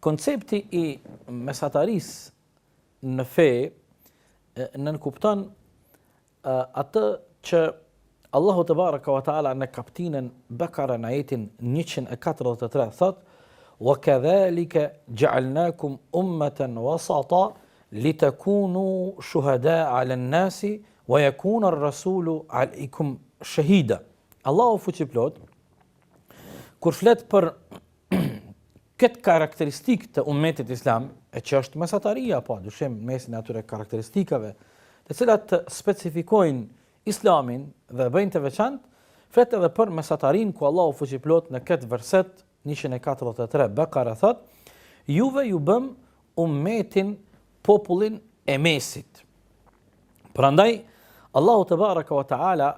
koncepti I mesatarisë në fe nënkupton atë që Allahu te baraka wa taala në kapitullin Bekara në ajetin 143 thot: "Wa kadhalika ja'alnakum ummatan wasata litakunu shuhada 'ala an-nasi wa yakuna ar-rasulu 'alaykum shahida." Allahu fuqiplot kur flet për këtë karakteristikë të ummetit islam, e që është mesataria, po, dyshim mesin e atyre karakteristikave, të cilat specifikojnë islamin dhe bëjnë të veçantë, flet edhe për mesatarin ku Allahu fuqiplot në këtë verset 143 Bekara thot: "Juve ju bëm ummetin, popullin e mesit." Prandaj Allahu te baraka wa taala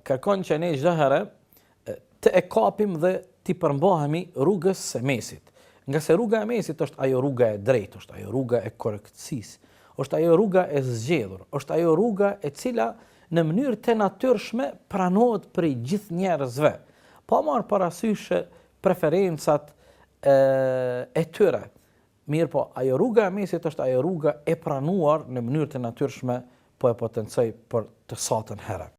kërkon që ne çdo herë të e kapim dhe të përmbahemi rrugës së mesit. Nga se rruga e mesit është ajo rruga e drejtë, është ajo rruga e korrektësisë, është ajo rruga e zgjedhur, është ajo rruga e cila në mënyrë të natyrshme pranohet prej gjithë njerëzve, pa marrë parasysh preferencat e tyre. Mirë po, ajo rruga e mesit është ajo rruga e pranuar në mënyrë të natyrshme, po e potencoj për të satën herë.